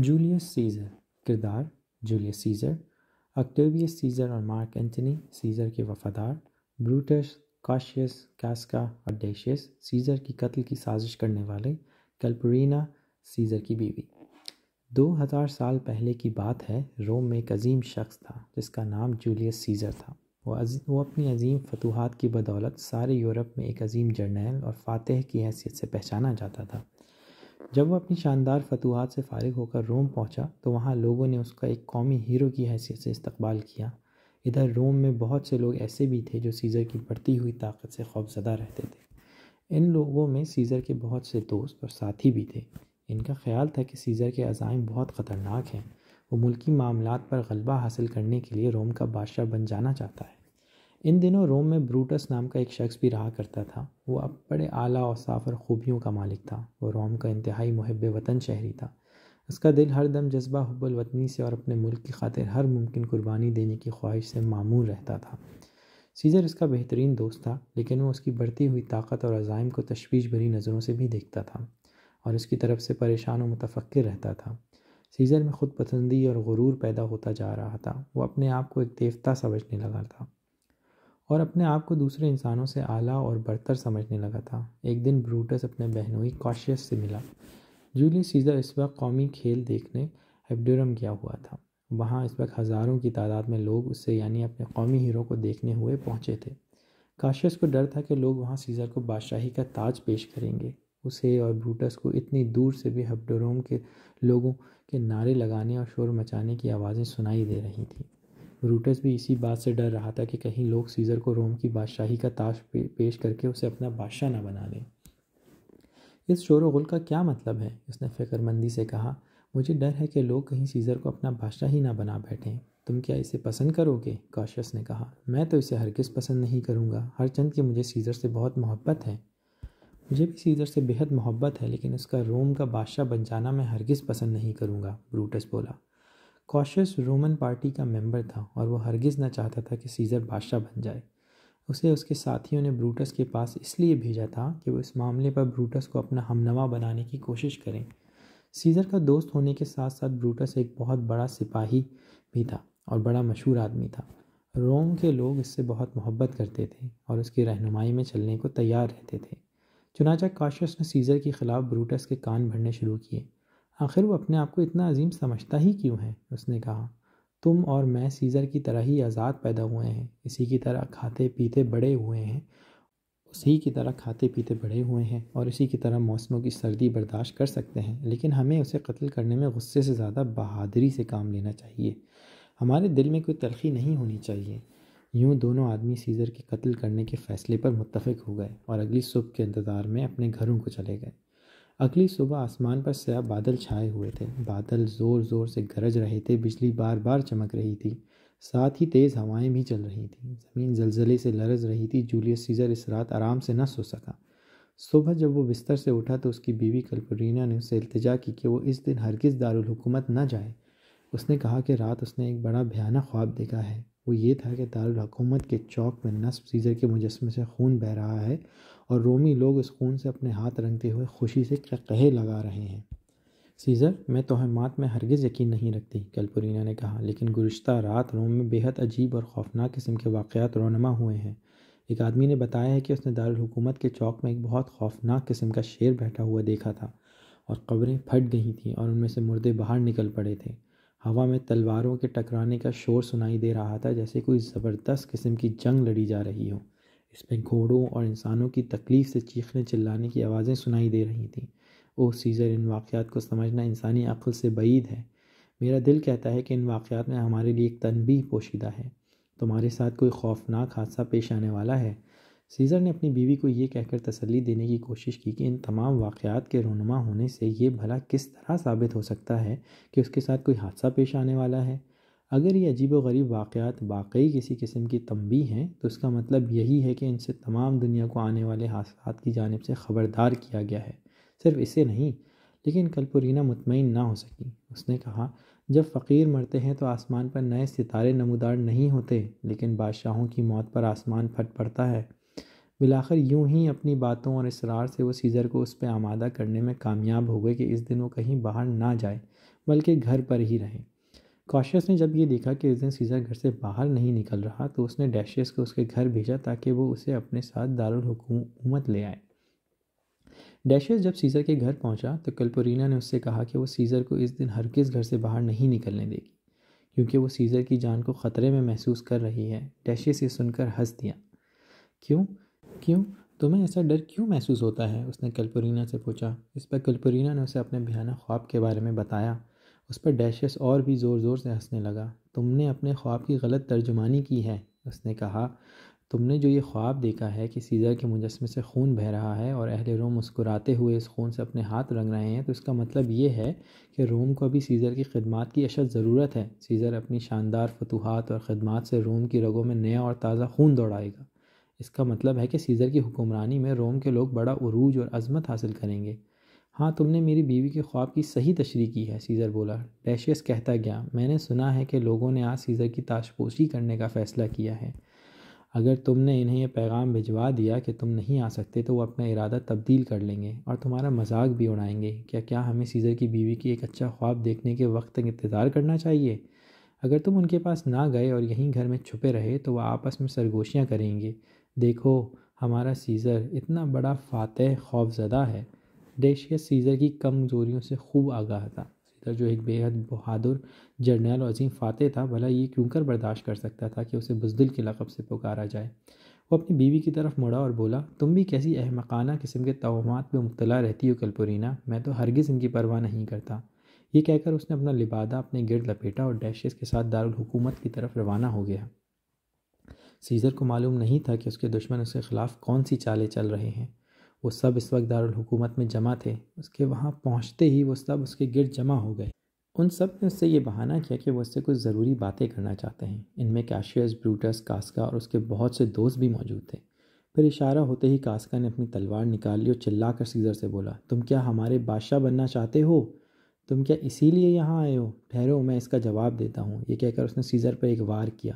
Julius Caesar. کردار: Julius Caesar, Octavius Caesar اور Mark Antony Caesar کے وفادار، بروٹس، کاشیس، کاسکا اور ڈیشیس سیزر کی قتل کی سازش کرنے والے، کیلپرینا سیزر کی بیوی۔ 2000 سال پہلے کی بات ہے، روم میں ایک عظیم شخص تھا جس کا نام جولیس سیزر تھا۔ وہ اپنی عظیم فتوحات کی بدولت سارے یورپ میں ایک عظیم جرنیل اور فاتح کی حیثیت سے پہچانا جاتا تھا۔ جب وہ اپنی شاندار فتوحات سے فارغ ہو کر روم پہنچا تو وہاں لوگوں نے اس کا ایک قومی ہیرو کی حیثیت سے استقبال کیا۔ ادھر روم میں بہت سے لوگ ایسے بھی تھے جو سیزر کی بڑھتی ہوئی طاقت سے خوفزدہ رہتے تھے۔ ان لوگوں میں سیزر کے بہت سے دوست اور ساتھی بھی تھے۔ ان کا خیال تھا کہ سیزر کے عزائم بہت خطرناک ہیں۔ وہ ملکی معاملات پر غلبہ حاصل کرنے کے لیے روم کا بادشاہ بن جانا چاہتا ہے۔ ان دنوں روم میں بروٹس نام کا ایک شخص بھی رہا کرتا تھا۔ وہ اب بڑے اعلیٰ اوصاف اور خوبیوں کا مالک تھا۔ وہ روم کا انتہائی محب وطن شہری تھا۔ اس کا دل ہر دم جذبہ حب الوطنی سے اور اپنے ملک کی خاطر ہر ممکن قربانی دینے کی خواہش سے معمور رہتا تھا۔ سیزر اس کا بہترین دوست تھا، لیکن وہ اس کی بڑھتی ہوئی طاقت اور عزائم کو تشویش بھری نظروں سے بھی دیکھتا تھا اور اس کی طرف سے پریشان و متفکر رہتا تھا۔ سیزر میں خود پسندی اور غرور پیدا ہوتا جا رہا تھا۔ وہ اپنے آپ کو ایک دیوتا سمجھنے لگا تھا اور اپنے آپ کو دوسرے انسانوں سے اعلیٰ اور برتر سمجھنے لگا تھا۔ ایک دن بروٹس اپنے بہنوئی کاشیس سے ملا۔ جولیس سیزر اس وقت قومی کھیل دیکھنے ہیپڈورم گیا ہوا تھا۔ وہاں اس وقت ہزاروں کی تعداد میں لوگ اسے یعنی اپنے قومی ہیرو کو دیکھنے ہوئے پہنچے تھے۔ کاشیس کو ڈر تھا کہ لوگ وہاں سیزر کو بادشاہی کا تاج پیش کریں گے۔ اسے اور بروٹس کو اتنی دور سے بھی ہیپڈورم کے لوگوں کے نعرے لگانے اور شور مچانے کی آوازیں سنائی دے رہی تھیں۔ بروٹس بھی اسی بات سے ڈر رہا تھا کہ کہیں لوگ سیزر کو روم کی بادشاہی کا تاج پیش کر کے اسے اپنا بادشاہ نہ بنا لیں۔ اس شور و غل کا کیا مطلب ہے؟ اس نے فکر مندی سے کہا۔ مجھے ڈر ہے کہ لوگ کہیں سیزر کو اپنا بادشاہ ہی نہ بنا بیٹھیں۔ تم کیا اسے پسند کرو گے؟ کاشیس نے کہا۔ میں تو اسے ہرگز پسند نہیں کروں گا، ہرچند کہ مجھے سیزر سے بہت محبت ہے۔ مجھے بھی سیزر سے بہت محبت ہے، لیکن اس کا روم کا بادشاہ بن جانا میں ہرگز پسند نہیں کروں گا، بروٹس بولا۔ کاشیس رومن پارٹی کا ممبر تھا اور وہ ہرگز نہ چاہتا تھا کہ سیزر بادشاہ بن جائے۔ اسے اس کے ساتھیوں نے بروٹس کے پاس اس لیے بھیجا تھا کہ وہ اس معاملے پر بروٹس کو اپنا ہمنوا بنانے کی کوشش کریں۔ سیزر کا دوست ہونے کے ساتھ ساتھ بروٹس ایک بہت بڑا سپاہی بھی تھا اور بڑا مشہور آدمی تھا۔ روم کے لوگ اس سے بہت محبت کرتے تھے اور اس کی رہنمائی میں چلنے کو تیار رہتے تھے۔ چنانچہ کاشیس نے سیزر کے خلاف بروٹس کے کان بھرنے شروع کیے۔ آخر وہ اپنے آپ کو اتنا عظیم سمجھتا ہی کیوں ہے؟ اس نے کہا۔ تم اور میں سیزر کی طرح ہی آزاد پیدا ہوئے ہیں، اسی کی طرح کھاتے پیتے بڑے ہوئے ہیں، اور اسی کی طرح موسموں کی سردی برداشت کر سکتے ہیں، لیکن ہمیں اسے قتل کرنے میں غصے سے زیادہ بہادری سے کام لینا چاہیے۔ ہمارے دل میں کوئی تلخی نہیں ہونی چاہیے۔ یوں دونوں آدمی سیزر کے قتل کرنے کے فیصلے پر متفق ہو گئے اور اگلی صبح کے انتظار میں اپنے گھروں کو چلے گئے۔ اگلی صبح آسمان پر سیاہ بادل چھائے ہوئے تھے۔ بادل زور زور سے گرج رہے تھے، بجلی بار بار چمک رہی تھی، ساتھ ہی تیز ہوائیں بھی چل رہی تھیں۔ زمین زلزلے سے لرز رہی تھی۔ جولیس سیزر اس رات آرام سے نہ سو سکا۔ صبح جب وہ بستر سے اٹھا تو اس کی بیوی کیلپرینا نے اسے التجا کی کہ وہ اس دن ہرگز دارالحکومت نہ جائے۔ اس نے کہا کہ رات اس نے ایک بڑا بھیانک خواب دیکھا ہے۔ وہ یہ تھا کہ دارالحکومت کے چوک میں نصب سیزر کے مجسمے سے خون بہہ رہا ہے اور رومی لوگ اس خون سے اپنے ہاتھ رنگتے ہوئے خوشی سے قہقہے لگا رہے ہیں۔ سیزر، میں توہمات میں ہرگز یقین نہیں رکھتی، کیلپرینا نے کہا، لیکن گزشتہ رات روم میں بے حد عجیب اور خوفناک قسم کے واقعات رونما ہوئے ہیں۔ ایک آدمی نے بتایا ہے کہ اس نے دارالحکومت کے چوک میں ایک بہت خوفناک قسم کا شیر بیٹھا ہوا دیکھا تھا اور قبریں پھٹ گئی تھیں اور ان میں سے مردے باہر نکل پڑے تھے۔ ہوا میں تلواروں کے ٹکرانے کا شور سنائی دے رہا تھا، جیسے کوئی زبردست قسم کی جنگ لڑی جا رہی ہو۔ اس میں گھوڑوں اور انسانوں کی تکلیف سے چیخنے چلانے کی آوازیں سنائی دے رہی تھیں۔ اوہ سیزر، ان واقعات کو سمجھنا انسانی عقل سے بعید ہے۔ میرا دل کہتا ہے کہ ان واقعات میں ہمارے لیے ایک تنبیہ پوشیدہ ہے۔ تمہارے ساتھ کوئی خوفناک حادثہ پیش آنے والا ہے۔ سیزر نے اپنی بیوی کو یہ کہہ کر تسلی دینے کی کوشش کی کہ ان تمام واقعات کے رونما ہونے سے یہ بھلا کس طرح ثابت ہو سکتا ہے کہ اس کے ساتھ کوئی حادثہ پیش آنے والا ہے۔ اگر یہ عجیب و غریب واقعات واقعی کسی قسم کی تنبیہ ہیں تو اس کا مطلب یہی ہے کہ ان سے تمام دنیا کو آنے والے حادثات کی جانب سے خبردار کیا گیا ہے، صرف اسے نہیں۔ لیکن کیلپرینا مطمئن نہ ہو سکی۔ اس نے کہا، جب فقیر مرتے ہیں تو آسمان پر نئے ستارے نمودار نہیں ہوتے، لیکن بادشاہوں کی موت پر آسمان پھٹ پڑتا ہے۔ بالآخر یوں ہی اپنی باتوں اور اصرار سے وہ سیزر کو اس پہ آمادہ کرنے میں کامیاب ہو گئے کہ اس دن وہ کہیں باہر نہ جائے بلکہ گھر پر ہی رہے۔ کاشیس نے جب یہ دیکھا کہ اس دن سیزر گھر سے باہر نہیں نکل رہا تو اس نے ڈیشیس کو اس کے گھر بھیجا تاکہ وہ اسے اپنے ساتھ دارالحکومت لے آئے۔ ڈیشیس جب سیزر کے گھر پہنچا تو کلپورینا نے اس سے کہا کہ وہ سیزر کو اس دن ہرگز گھر سے باہر نہیں نکلنے دے گی کیونکہ وہ سیزر کی جان کو خطرے میں محسوس کر رہی ہے۔ ڈیشیس یہ سن کر ہنس دیا۔ کیوں تمہیں ایسا ڈر کیوں محسوس ہوتا ہے؟ اس نے کلپورینا سے پوچھا۔ اس پر کلپورینا نے اسے اپنے بھیانک خواب کے بارے میں بتایا۔ اس پر ڈیشیس اور بھی زور زور سے ہنسنے لگا۔ تم نے اپنے خواب کی غلط ترجمانی کی ہے، اس نے کہا۔ تم نے جو یہ خواب دیکھا ہے کہ سیزر کے مجسمے سے خون بہہ رہا ہے اور اہل روم مسکراتے ہوئے اس خون سے اپنے ہاتھ رنگ رہے ہیں، تو اس کا مطلب یہ ہے کہ روم کو ابھی سیزر کی خدمات کی اشد ضرورت ہے۔ سیزر اپنی شاندار فتوحات اور خدمات سے روم کی رگوں میں نیا اور تازہ خون دوڑائے گا۔ اس کا مطلب ہے کہ سیزر کی حکمرانی میں روم کے لوگ بڑا عروج اور عظمت حاصل کریں گے۔ ہاں، تم نے میری بیوی کے خواب کی صحیح تشریح کی ہے، سیزر بولا۔ ڈیشیس کہتا گیا، میں نے سنا ہے کہ لوگوں نے آج سیزر کی تاشپوشی کرنے کا فیصلہ کیا ہے۔ اگر تم نے انہیں یہ پیغام بھجوا دیا کہ تم نہیں آ سکتے تو وہ اپنا ارادہ تبدیل کر لیں گے اور تمہارا مذاق بھی اڑائیں گے۔ کیا ہمیں سیزر کی بیوی کی ایک اچھا خواب دیکھنے کے وقت تک انتظار کرنا چاہیے؟ اگر تم ان کے پاس نہ گئے اور یہیں گھر میں چھپے رہے تو وہ آپس میں سرگوشیاں کریں گے۔ دیکھو، ہمارا سیزر اتنا بڑا فاتح خوف زدہ ہے۔ ڈیشیس سیزر کی کمزوریوں سے خوب آگاہ تھا۔ سیزر جو ایک بے حد بہادر جرنیل اور عظیم فاتح تھا، بھلا یہ کیوں کر برداشت کر سکتا تھا کہ اسے بزدل کے لقب سے پکارا جائے۔ وہ اپنی بیوی کی طرف مڑا اور بولا، تم بھی کیسی احمقانہ قسم کے توہمات میں مبتلا رہتی ہو کلپورینا، میں تو ہرگز ان کی پرواہ نہیں کرتا۔ یہ کہہ کر اس نے اپنا لبادہ اپنے گرد لپیٹا اور ڈیشیس کے ساتھ دارالحکومت کی طرف روانہ ہو گیا۔ سیزر کو معلوم نہیں تھا کہ اس کے دشمن اس کے خلاف کون سی چالیں چل رہے ہیں۔ وہ سب اس وقت دارالحکومت میں جمع تھے۔ اس کے وہاں پہنچتے ہی وہ سب اس کے گرد جمع ہو گئے۔ ان سب نے اس سے یہ بہانہ کیا کہ وہ اس سے کچھ ضروری باتیں کرنا چاہتے ہیں۔ ان میں کیشیس، بروٹس، کاسکا اور اس کے بہت سے دوست بھی موجود تھے۔ پھر اشارہ ہوتے ہی کاسکا نے اپنی تلوار نکال لی اور چلا کر سیزر سے بولا، تم کیا ہمارے بادشاہ بننا چاہتے ہو؟ تم کیا اسی لیے یہاں آئے ہو؟ ٹھہرو، میں اس کا جواب دیتا ہوں۔ یہ کہہ کر اس نے سیزر پر ایک وار کیا۔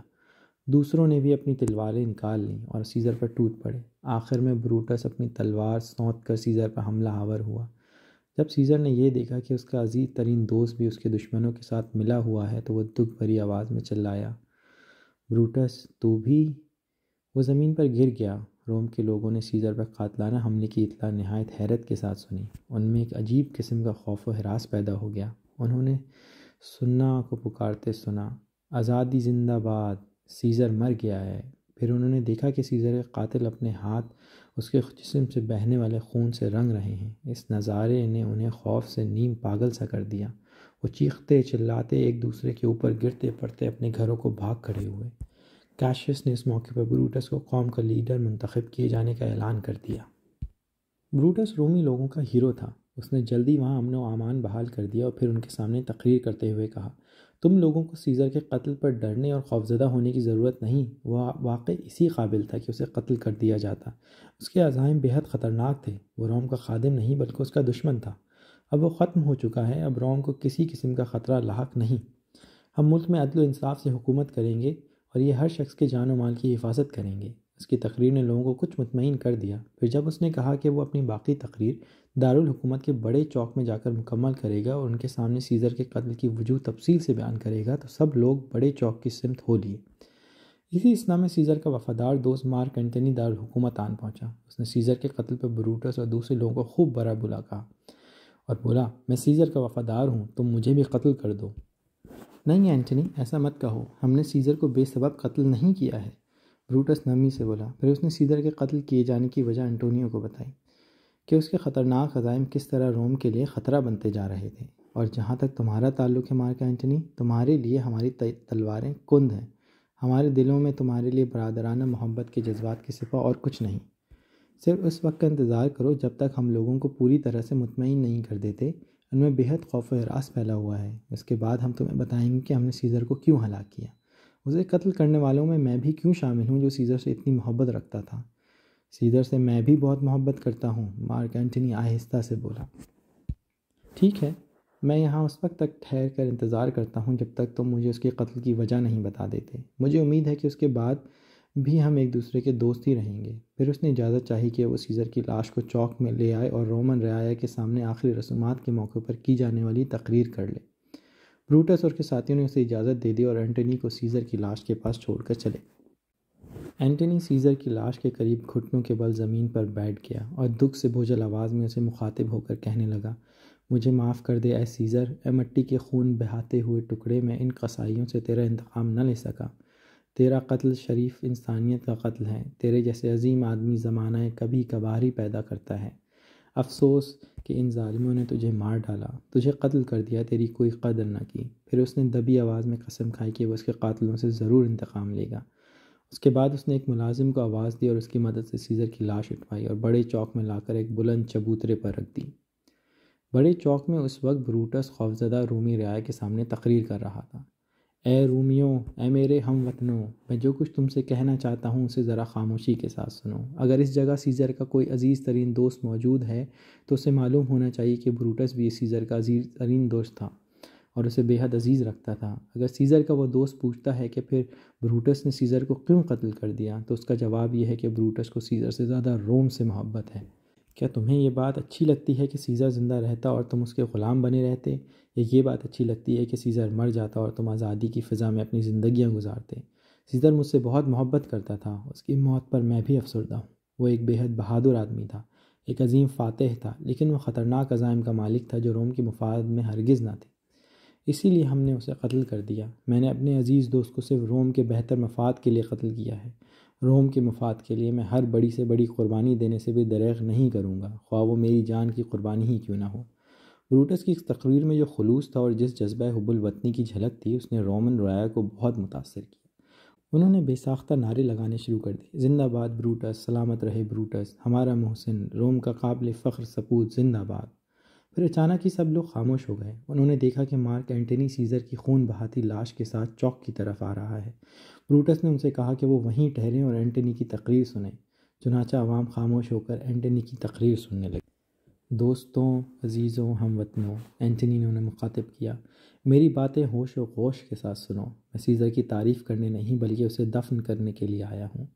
دوسروں نے بھی اپنی تلواریں نکال لیں اور سیزر پر ٹوٹ پڑے۔ آخر میں بروٹس اپنی تلوار سونت کر سیزر پر حملہ آور ہوا۔ جب سیزر نے یہ دیکھا کہ اس کا عزیز ترین دوست بھی اس کے دشمنوں کے ساتھ ملا ہوا ہے تو وہ دکھ بھری آواز میں چلایا، بروٹس، تو بھی؟ وہ زمین پر گر گیا۔ روم کے لوگوں نے سیزر پر قاتلانہ حملے کی اطلاع نہایت حیرت کے ساتھ سنی۔ ان میں ایک عجیب قسم کا خوف و ہراس پیدا ہو گیا۔ انہوں نے سنا کو پکارتے سنا، آزادی زندہ باد، سیزر مر گیا ہے۔ پھر انہوں نے دیکھا کہ سیزر کے قاتل اپنے ہاتھ اس کے جسم سے بہنے والے خون سے رنگ رہے ہیں۔ اس نظارے نے انہیں خوف سے نیم پاگل سا کر دیا۔ وہ چیختے چلاتے ایک دوسرے کے اوپر گرتے پڑتے اپنے گھروں کو بھاگ کھڑے ہوئے۔ کیشیس نے اس موقع پر بروٹس کو قوم کا لیڈر منتخب کیے جانے کا اعلان کر دیا۔ بروٹس رومی لوگوں کا ہیرو تھا۔ اس نے جلدی وہاں امن و امان بحال کر دیا اور پھر ان کے سامنے تقریر کرتے ہوئے کہا، تم لوگوں کو سیزر کے قتل پر ڈرنے اور خوفزدہ ہونے کی ضرورت نہیں۔ وہ واقع اسی قابل تھا کہ اسے قتل کر دیا جاتا۔ اس کے عزائم بے حد خطرناک تھے۔ وہ روم کا خادم نہیں بلکہ اس کا دشمن تھا۔ اب وہ ختم ہو چکا ہے۔ اب روم کو کسی قسم کا خطرہ لاحق نہیں۔ ہم ملک میں عدل و انصاف سے حکومت کریں گے اور یہ ہر شخص کے جان و مال کی حفاظت کریں گے۔ اس کی تقریر نے لوگوں کو کچھ مطمئن کر دیا۔ پھر جب اس نے کہا کہ وہ اپنی باقی تقریر دارالحکومت کے بڑے چوک میں جا کر مکمل کرے گا اور ان کے سامنے سیزر کے قتل کی وجوہ تفصیل سے بیان کرے گا، تو سب لوگ بڑے چوک کی سمت ہو لیے۔ اسی اثنا میں سیزر کا وفادار دوست مارک اینٹنی دارالحکومت آن پہنچا۔ اس نے سیزر کے قتل پر بروٹس اور دوسرے لوگوں کو خوب برا بلا کہا اور بولا، میں سیزر کا وفادار ہوں، تم مجھے بھی قتل کر دو۔ نہیں اینٹنی، ایسا مت کہو، ہم نے سیزر کو بے سبب قتل نہیں کیا ہے، بروٹس نرمی سے بولا۔ پھر اس نے سیزر کے قتل کیے جانے کی وجہ انٹونیو کو بتائی کہ اس کے خطرناک عزائم کس طرح روم کے لیے خطرہ بنتے جا رہے تھے، اور جہاں تک تمہارا تعلق ہے مارک اینٹنی، تمہارے لیے ہماری تلواریں کند ہیں۔ ہمارے دلوں میں تمہارے لیے برادرانہ محبت کے جذبات کے سوا اور کچھ نہیں۔ صرف اس وقت کا انتظار کرو جب تک ہم لوگوں کو پوری طرح سے مطمئن نہیں کر دیتے۔ ان میں بے حد خوف و ہراس پھیلا ہوا ہے۔ اس کے بعد ہم تمہیں بتائیں گے کہ ہم نے سیزر کو کیوں ہلاک کیا۔ اسے قتل کرنے والوں میں بھی کیوں شامل ہوں جو سیزر سے اتنی محبت رکھتا تھا۔ سیزر سے میں بھی بہت محبت کرتا ہوں، مارک اینٹنی آہستہ سے بولا۔ ٹھیک ہے، میں یہاں اس وقت تک ٹھہر کر انتظار کرتا ہوں جب تک تم مجھے اس کے قتل کی وجہ نہیں بتا دیتے۔ مجھے امید ہے کہ اس کے بعد بھی ہم ایک دوسرے کے دوست ہی رہیں گے۔ پھر اس نے اجازت چاہی کہ وہ سیزر کی لاش کو چوک میں لے آئے اور رومن رعایا کے سامنے آخری رسومات کے موقع پر کی جانے والی تقریر کر لے۔ بروٹس اور اس کے ساتھیوں نے اسے اجازت دے دی اور اینٹنی کو سیزر کی لاش کے پاس چھوڑ کر چلے۔ اینٹنی سیزر کی لاش کے قریب گھٹنوں کے بل زمین پر بیٹھ گیا اور دکھ سے بوجھل آواز میں اسے مخاطب ہو کر کہنے لگا، مجھے معاف کر دے اے سیزر، اے مٹی کے خون بہاتے ہوئے ٹکڑے، میں ان قصائیوں سے تیرا انتقام نہ لے سکا۔ تیرا قتل شریف انسانیت کا قتل ہے۔ تیرے جیسے عظیم آدمی زمانہ کبھی کبھار ہی پیدا کرتا ہے۔ افسوس کہ ان ظالموں نے تجھے مار ڈالا، تجھے قتل کر دیا، تیری کوئی قدر نہ کی۔ پھر اس نے دبی آواز میں قسم کھائی کہ وہ اس کے قاتلوں سے ضرور انتقام لے گا۔ اس کے بعد اس نے ایک ملازم کو آواز دی اور اس کی مدد سے سیزر کی لاش اٹھوائی اور بڑے چوک میں لا کر ایک بلند چبوترے پر رکھ دی۔ بڑے چوک میں اس وقت بروٹس خوفزدہ رومی رعایا کے سامنے تقریر کر رہا تھا۔ اے رومیوں، اے میرے ہم وطنوں، میں جو کچھ تم سے کہنا چاہتا ہوں اسے ذرا خاموشی کے ساتھ سنو۔ اگر اس جگہ سیزر کا کوئی عزیز ترین دوست موجود ہے تو اسے معلوم ہونا چاہیے کہ بروٹس بھی سیزر کا عزیز ترین دوست تھا اور اسے بے حد عزیز رکھتا تھا۔ اگر سیزر کا وہ دوست پوچھتا ہے کہ پھر بروٹس نے سیزر کو کیوں قتل کر دیا، تو اس کا جواب یہ ہے کہ بروٹس کو سیزر سے زیادہ روم سے محبت ہے۔ کیا تمہیں یہ بات اچھی لگتی ہے کہ سیزر زندہ رہتا اور تم اس کے غلام بنے رہتے، یا یہ بات اچھی لگتی ہے کہ سیزر مر جاتا اور تم آزادی کی فضا میں اپنی زندگیاں گزارتے؟ سیزر مجھ سے بہت محبت کرتا تھا، اس کی موت پر میں بھی افسردہ ہوں۔ وہ ایک بے حد بہادر آدمی تھا، ایک عظیم فاتح تھا، لیکن وہ خطرناک عزائم کا مالک تھا جو روم کے مفاد میں ہرگز نہ تھے۔ اسی لیے ہم نے اسے قتل کر دیا۔ میں نے اپنے عزیز دوست کو صرف روم کے بہتر مفاد کے لیے قتل کیا ہے۔ روم کے مفاد کے لیے میں ہر بڑی سے بڑی قربانی دینے سے بھی دریغ نہیں کروں گا، خواہ وہ میری جان کی قربانی ہی کیوں نہ ہو۔ بروٹس کی اس تقریر میں جو خلوص تھا اور جس جذبہ حب الوطنی کی جھلک تھی، اس نے رومن رعایا کو بہت متاثر کیا۔ انہوں نے بے ساختہ نعرے لگانے شروع کر دیے، زندہ باد بروٹس، سلامت رہے بروٹس، ہمارا محسن، روم کا قابل فخر سپوت زندہ باد۔ پھر اچانک ہی سب لوگ خاموش ہو گئے۔ انہوں نے دیکھا کہ مارک اینٹنی سیزر کی خون بہاتی لاش کے ساتھ چوک کی طرف آ رہا ہے۔ بروٹس نے ان سے کہا کہ وہ وہیں ٹھہریں اور اینٹنی کی تقریر سنیں۔ چنانچہ عوام خاموش ہو کر اینٹنی کی تقریر سننے لگے۔ دوستوں، عزیزوں، ہم وطنوں، اینٹنی نے انہیں مخاطب کیا، میری باتیں ہوش و غوش کے ساتھ سنو۔ میں سیزر کی تعریف کرنے نہیں بلکہ اسے دفن کرنے کے لیے آیا ہوں۔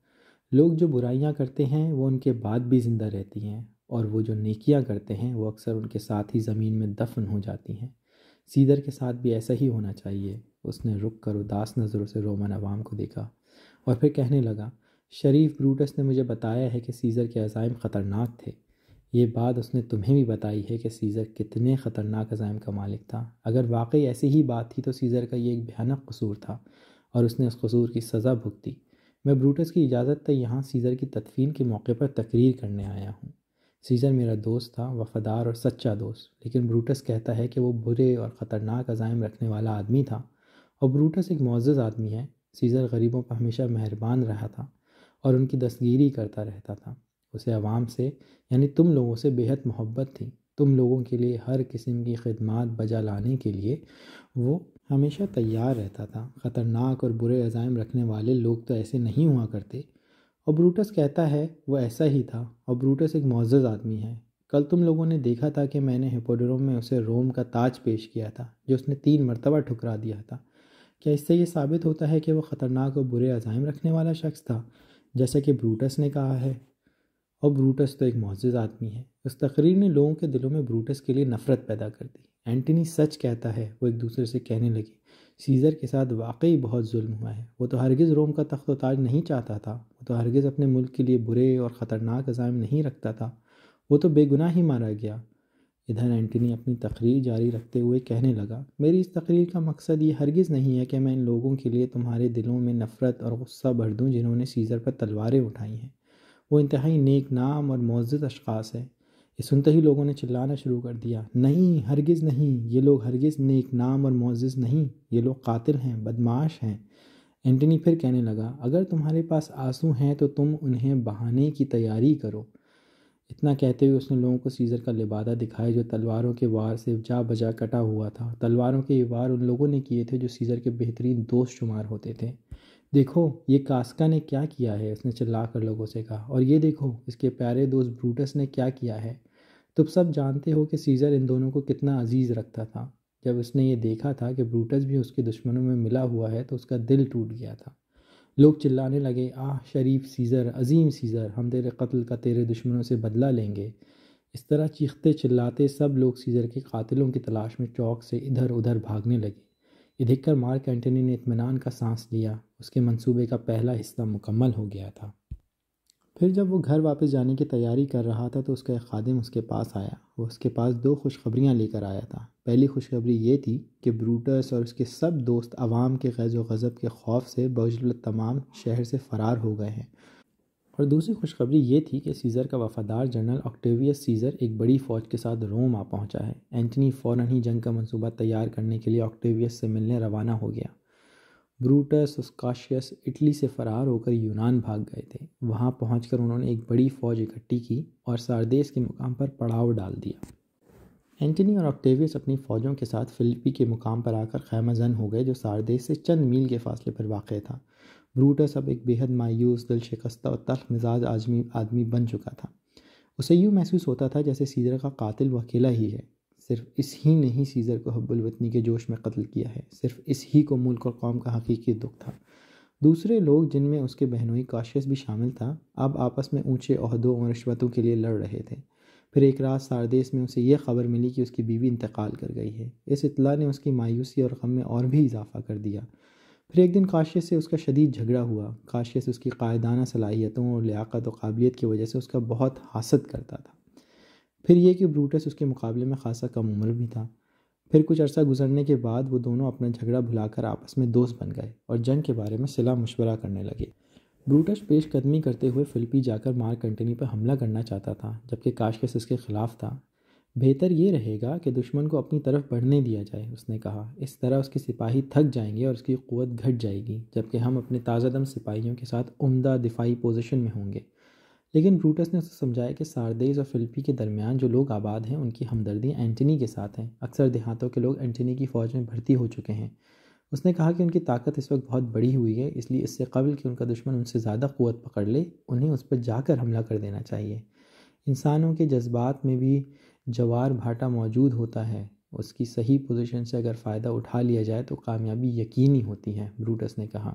لوگ جو برائیاں کرتے ہیں وہ ان کے بعد بھی زندہ رہتی ہیں، اور وہ جو نیکیاں کرتے ہیں وہ اکثر ان کے ساتھ ہی زمین میں دفن ہو جاتی ہیں۔ سیزر کے ساتھ بھی ایسا ہی ہونا چاہیے۔ اس نے رک کر اداس نظروں سے رومن عوام کو دیکھا اور پھر کہنے لگا، شریف بروٹس نے مجھے بتایا ہے کہ سیزر کے عزائم خطرناک تھے۔ یہ بات اس نے تمہیں بھی بتائی ہے کہ سیزر کتنے خطرناک عزائم کا مالک تھا۔ اگر واقعی ایسی ہی بات تھی تو سیزر کا یہ ایک بھیانک قصور تھا اور اس نے اس قصور کی سزا بھگتی۔ میں بروٹس کی اجازت تھا یہاں سیزر کی تدفین کے موقع پر تقریر کرنے آیا ہوں۔ سیزر میرا دوست تھا، وفادار اور سچا دوست، لیکن بروٹس کہتا ہے کہ وہ برے اور خطرناک عزائم رکھنے والا آدمی تھا، اور بروٹس ایک معزز آدمی ہے۔ سیزر غریبوں پر ہمیشہ مہربان رہا تھا اور ان کی دستگیری کرتا رہتا تھا۔ اسے عوام سے، یعنی تم لوگوں سے بے حد محبت تھی۔ تم لوگوں کے لیے ہر قسم کی خدمات بجا لانے کے لیے وہ ہمیشہ تیار رہتا تھا۔ خطرناک اور برے عزائم رکھنے والے لوگ تو ایسے نہیں ہوا کرتے۔ اور بروٹس کہتا ہے وہ ایسا ہی تھا، اور بروٹس ایک معزز آدمی ہے۔ کل تم لوگوں نے دیکھا تھا کہ میں نے ہپوڈروم میں اسے روم کا تاج پیش کیا تھا جو اس نے 3 مرتبہ ٹھکرا دیا تھا۔ کیا اس سے یہ ثابت ہوتا ہے کہ وہ خطرناک اور برے عزائم رکھنے والا شخص تھا، جیسا کہ بروٹس نے کہا ہے؟ اور بروٹس تو ایک معزز آدمی ہے۔ اس تقریر نے لوگوں کے دلوں میں بروٹس کے لیے نفرت پیدا کر دی۔ اینٹنی سچ کہتا ہے، وہ ایک دوسرے سے کہنے لگے۔ سیزر کے ساتھ واقعی بہت ظلم ہوا ہے۔ وہ تو ہرگز روم کا تخت و تاج نہیں چاہتا تھا، وہ تو ہرگز اپنے ملک کے لیے برے اور خطرناک عزائم نہیں رکھتا تھا، وہ تو بے گناہ ہی مارا گیا۔ ادھر اینٹنی اپنی تقریر جاری رکھتے ہوئے کہنے لگا، میری اس تقریر کا مقصد یہ ہرگز نہیں ہے کہ میں ان لوگوں کے لیے تمہارے دلوں میں نفرت اور غصہ بھر دوں جنہوں نے سیزر پر تلواریں اٹھائی ہیں۔ وہ انتہائی نیک نام اور معزز اشخاص ہیں۔ یہ سنتے ہی لوگوں نے چلانا شروع کر دیا، نہیں، ہرگز نہیں، یہ لوگ ہرگز نیک نام اور معزز نہیں، یہ لوگ قاتل ہیں، بدمعاش ہیں۔ اینٹنی پھر کہنے لگا، اگر تمہارے پاس آنسو ہیں تو تم انہیں بہانے کی تیاری کرو۔ اتنا کہتے ہوئے اس نے لوگوں کو سیزر کا لبادہ دکھایا جو تلواروں کے وار سے جا بجا کٹا ہوا تھا۔ تلواروں کے یہ وار ان لوگوں نے کیے تھے جو سیزر کے بہترین دوست شمار ہوتے تھے۔ دیکھو یہ کاسکا نے کیا کیا ہے، اس نے چلا کر لوگوں سے کہا، اور یہ دیکھو اس کے پیارے دوست بروٹس نے کیا کیا ہے۔ تم سب جانتے ہو کہ سیزر ان دونوں کو کتنا عزیز رکھتا تھا۔ جب اس نے یہ دیکھا تھا کہ بروٹس بھی اس کے دشمنوں میں ملا ہوا ہے تو اس کا دل ٹوٹ گیا تھا۔ لوگ چلانے لگے، آہ شریف سیزر، عظیم سیزر، ہم تیرے قتل کا تیرے دشمنوں سے بدلہ لیں گے۔ اس طرح چیختے چلاتے سب لوگ سیزر کے قاتلوں کی تلاش میں چوک سے ادھر ادھر بھاگنے لگے۔ یہ دیکھ کر مارک اینٹنی نے اطمینان کا سانس لیا، اس کے منصوبے کا پہلا حصہ مکمل ہو گیا تھا۔ پھر جب وہ گھر واپس جانے کی تیاری کر رہا تھا تو اس کا ایک خادم اس کے پاس آیا۔ وہ اس کے پاس 2 خوشخبریاں لے کر آیا تھا۔ پہلی خوشخبری یہ تھی کہ بروٹس اور اس کے سب دوست عوام کے غیظ و غضب کے خوف سے بوجھ تمام شہر سے فرار ہو گئے ہیں، اور دوسری خوشخبری یہ تھی کہ سیزر کا وفادار جنرل آکٹیویس سیزر ایک بڑی فوج کے ساتھ روم آ پہنچا ہے۔ اینٹنی فوراً ہی جنگ کا منصوبہ تیار کرنے کے لیے آکٹیویس سے ملنے روانہ ہو گیا۔ بروٹس اور کاشیس اٹلی سے فرار ہو کر یونان بھاگ گئے تھے۔ وہاں پہنچ کر انہوں نے ایک بڑی فوج اکٹھی کی اور ساردیس کے مقام پر پڑاؤ ڈال دیا۔ اینٹنی اور آکٹیویس اپنی فوجوں کے ساتھ فلپی کے مقام پر آ کر خیمہ زن ہو گئے، جو ساردیس سے چند میل کے فاصلے پر واقع تھا۔ بروٹس اب ایک بے حد مایوس، دل شکستہ اور تلخ مزاج آدمی بن چکا تھا۔ اسے یوں محسوس ہوتا تھا جیسے سیزر کا قاتل وہ اکیلا ہی ہے۔ صرف اس ہی نے ہی سیزر کو حب الوطنی کے جوش میں قتل کیا ہے، صرف اس ہی کو ملک اور قوم کا حقیقی دکھ تھا۔ دوسرے لوگ، جن میں اس کے بہنوئی کاشیس بھی شامل تھا، اب آپس میں اونچے عہدوں اور رشوتوں کے لیے لڑ رہے تھے۔ پھر ایک رات ساردیس میں اسے یہ خبر ملی کہ اس کی بیوی انتقال کر گئی ہے۔ اس اطلاع نے اس کی مایوسی اور غم میں اور بھی اضافہ کر دیا۔ پھر ایک دن کاشیس سے اس کا شدید جھگڑا ہوا۔ کاشیس اس کی قائدانہ صلاحیتوں اور لیاقت و قابلیت کی وجہ سے اس کا بہت حسد کرتا تھا۔ پھر یہ کہ بروٹس اس کے مقابلے میں خاصا کم عمر بھی تھا۔ پھر کچھ عرصہ گزرنے کے بعد وہ دونوں اپنا جھگڑا بھلا کر آپس میں دوست بن گئے اور جنگ کے بارے میں صلاح مشورہ کرنے لگے۔ بروٹس پیش قدمی کرتے ہوئے فلپی جا کر مارک اینٹنی پر حملہ کرنا چاہتا تھا، جبکہ کاشیس اس کے خلاف تھا۔ بہتر یہ رہے گا کہ دشمن کو اپنی طرف بڑھنے دیا جائے، اس نے کہا۔ اس طرح اس کے سپاہی تھک جائیں گے اور اس کی قوت گھٹ جائے گی، جبکہ ہم اپنے تازہ دم سپاہیوں کے ساتھ عمدہ دفاعی پوزیشن میں ہوں گے۔ لیکن بروٹس نے اسے سمجھایا کہ ساردیس اور فلپی کے درمیان جو لوگ آباد ہیں ان کی ہمدردی اینٹنی کے ساتھ ہیں۔ اکثر دیہاتوں کے لوگ اینٹنی کی فوج میں بھرتی ہو چکے ہیں۔ اس نے کہا کہ ان کی طاقت اس وقت بہت بڑی ہوئی ہے، اس لیے اس سے قبل کہ ان کا دشمن ان سے زیادہ قوت پکڑ لے، انہیں اس پر جا کر حملہ کر دینا چاہیے۔ انسانوں کے جذبات میں بھی جوار بھاٹا موجود ہوتا ہے، اس کی صحیح پوزیشن سے اگر فائدہ اٹھا لیا جائے تو کامیابی یقینی ہوتی ہے، بروٹس نے کہا۔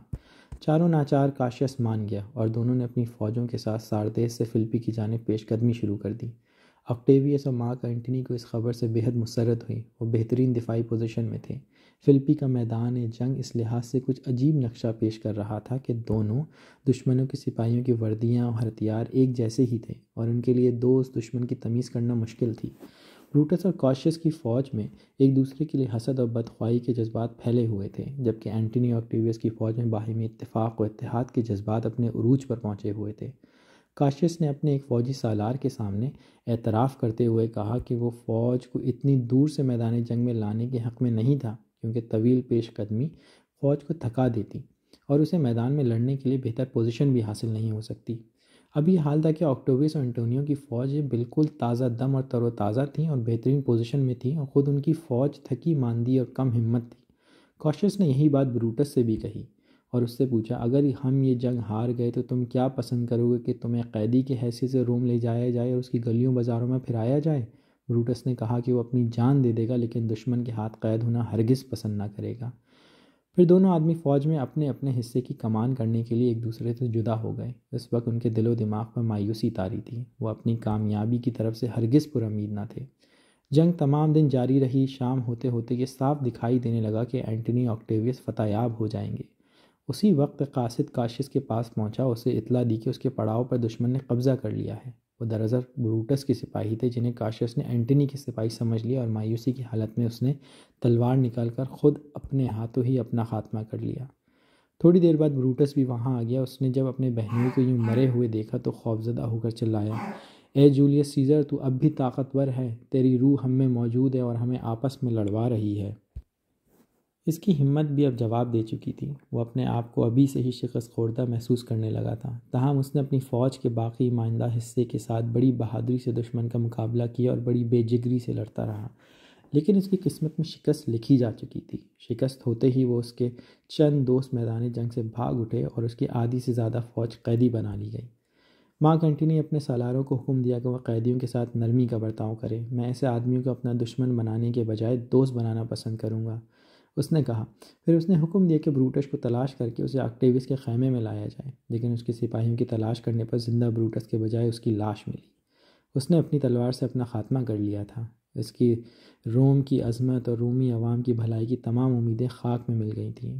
چاروں ناچار کاشیس مان گیا اور دونوں نے اپنی فوجوں کے ساتھ ساردیس سے فلپی کی جانب پیش قدمی شروع کر دی۔ آکٹیویس اور مارک اینٹنی کو اس خبر سے بے حد مسرت ہوئی۔ وہ بہترین دفاعی پوزیشن میں تھے۔ فلپی کا میدان جنگ اس لحاظ سے کچھ عجیب نقشہ پیش کر رہا تھا کہ دونوں دشمنوں کے سپاہیوں کی وردیاں اور ہتھیار ایک جیسے ہی تھے، اور ان کے لیے دوست دشمن کی تمیز کرنا مشکل تھی۔ بروٹس اور کاشیس کی فوج میں ایک دوسرے کے لیے حسد اور بدخواہی کے جذبات پھیلے ہوئے تھے، جبکہ اینٹنی اور آکٹیویس کی فوج میں باہمی اتفاق و اتحاد کے جذبات اپنے عروج پر پہنچے ہوئے تھے۔ کاشیس نے اپنے ایک فوجی سالار کے سامنے اعتراف کرتے ہوئے کہا کہ وہ فوج کو اتنی دور سے میدان جنگ میں لانے کے حق میں نہیں تھا، کیونکہ طویل پیش قدمی فوج کو تھکا دیتی اور اسے میدان میں لڑنے کے لیے بہتر پوزیشن بھی حاصل نہیں ہو سکتی۔ اب یہ حال تھا کہ آکٹیویس اور انٹونیو کی فوج بالکل تازہ دم اور تر و تازہ تھیں اور بہترین پوزیشن میں تھیں، اور خود ان کی فوج تھکی ماندی اور کم ہمت تھی۔ کاشیس نے یہی بات بروٹس سے بھی کہی اور اس سے پوچھا، اگر ہم یہ جنگ ہار گئے تو تم کیا پسند کرو گے کہ تمہیں قیدی کی حیثیت سے روم لے جایا جائے اور اس کی گلیوں بازاروں میں پھرایا جائے؟ بروٹس نے کہا کہ وہ اپنی جان دے دے گا لیکن دشمن کے ہاتھ قید ہونا ہرگز پسند نہ کرے گا۔ پھر دونوں آدمی فوج میں اپنے اپنے حصے کی کمان کرنے کے لیے ایک دوسرے سے جدا ہو گئے۔ اس وقت ان کے دل و دماغ پر مایوسی طاری تھی، وہ اپنی کامیابی کی طرف سے ہرگز پر امید نہ تھے۔ جنگ تمام دن جاری رہی۔ شام ہوتے ہوتے یہ صاف دکھائی دینے لگا کہ اینٹنی آکٹیویس فتح یاب ہو جائیں گے۔ اسی وقت قاصد کاشیس کے پاس پہنچا، اسے اطلاع دی کہ اس کے پڑاؤ پر دشمن نے قبضہ کر لیا ہے۔ وہ دراصل بروٹس کے سپاہی تھے، جنہیں کاشیس نے اینٹنی کے سپاہی سمجھ لیا، اور مایوسی کی حالت میں اس نے تلوار نکال کر خود اپنے ہاتھوں ہی اپنا خاتمہ کر لیا۔ تھوڑی دیر بعد بروٹس بھی وہاں آ گیا۔ اس نے جب اپنے بہنوئی کو یوں مرے ہوئے دیکھا تو خوفزدہ ہو کر چلایا، اے جولیس سیزر، تو اب بھی طاقتور ہے، تیری روح ہم میں موجود ہے اور ہمیں آپس میں لڑوا رہی ہے۔ اس کی ہمت بھی اب جواب دے چکی تھی۔ وہ اپنے آپ کو ابھی سے ہی شکست خوردہ محسوس کرنے لگا تھا۔ تاہم اس نے اپنی فوج کے باقی ماندہ حصے کے ساتھ بڑی بہادری سے دشمن کا مقابلہ کیا اور بڑی بے جگری سے لڑتا رہا، لیکن اس کی قسمت میں شکست لکھی جا چکی تھی۔ شکست ہوتے ہی وہ اس کے چند دوست میدان جنگ سے بھاگ اٹھے اور اس کی آدھی سے زیادہ فوج قیدی بنا لی گئی۔ مارک اینٹنی نے اپنے سالاروں کو حکم دیا کہ وہ قیدیوں کے ساتھ نرمی کا برتاؤ کرے۔ میں ایسے آدمیوں کو اپنا دشمن بنانے کے بجائے دوست بنانا پسند کروں گا۔ اس نے کہا۔ پھر اس نے حکم دیا کہ بروٹس کو تلاش کر کے اسے آکٹیویس کے خیمے میں لایا جائے، لیکن اس کے سپاہیوں کی تلاش کرنے پر زندہ بروٹس کے بجائے اس کی لاش ملی۔ اس نے اپنی تلوار سے اپنا خاتمہ کر لیا تھا۔ اس کی روم کی عظمت اور رومی عوام کی بھلائی کی تمام امیدیں خاک میں مل گئی تھیں۔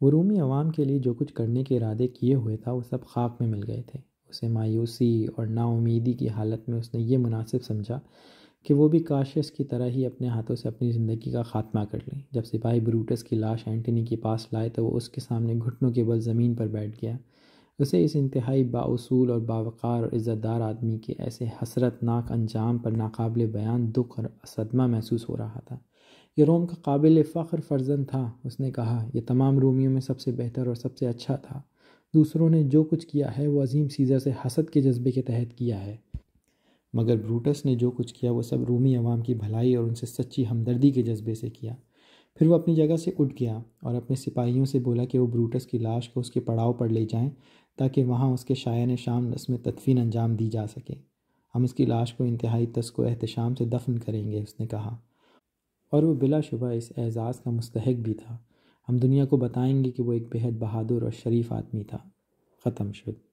وہ رومی عوام کے لیے جو کچھ کرنے کے ارادے کیے ہوئے تھا وہ سب خاک میں مل گئے تھے۔ اسے مایوسی اور نا امیدی کی حالت میں اس نے یہ مناسب سمجھا کہ وہ بھی کاشیس کی طرح ہی اپنے ہاتھوں سے اپنی زندگی کا خاتمہ کر لیں۔ جب سپاہی بروٹس کی لاش اینٹنی کے پاس لائے تو وہ اس کے سامنے گھٹنوں کے بل زمین پر بیٹھ گیا۔ اسے اس انتہائی بااصول اور باوقار اور عزت دار آدمی کے ایسے حسرت ناک انجام پر ناقابل بیان دکھ اور صدمہ محسوس ہو رہا تھا۔ یہ روم کا قابل فخر فرزند تھا، اس نے کہا۔ یہ تمام رومیوں میں سب سے بہتر اور سب سے اچھا تھا۔ دوسروں نے جو کچھ کیا ہے وہ عظیم سیزر سے حسد کے جذبے کے تحت کیا ہے، مگر بروٹس نے جو کچھ کیا وہ سب رومی عوام کی بھلائی اور ان سے سچی ہمدردی کے جذبے سے کیا۔ پھر وہ اپنی جگہ سے اٹھ گیا اور اپنے سپاہیوں سے بولا کہ وہ بروٹس کی لاش کو اس کے پڑاؤ پر لے جائیں تاکہ وہاں اس کے شایان شام رسم تدفین انجام دی جا سکے۔ ہم اس کی لاش کو انتہائی تسک و احتشام سے دفن کریں گے، اس نے کہا، اور وہ بلا شبہ اس اعزاز کا مستحق بھی تھا۔ ہم دنیا کو بتائیں گے کہ وہ ایک بہت بہادر اور شریف آدمی تھا۔ ختم شد۔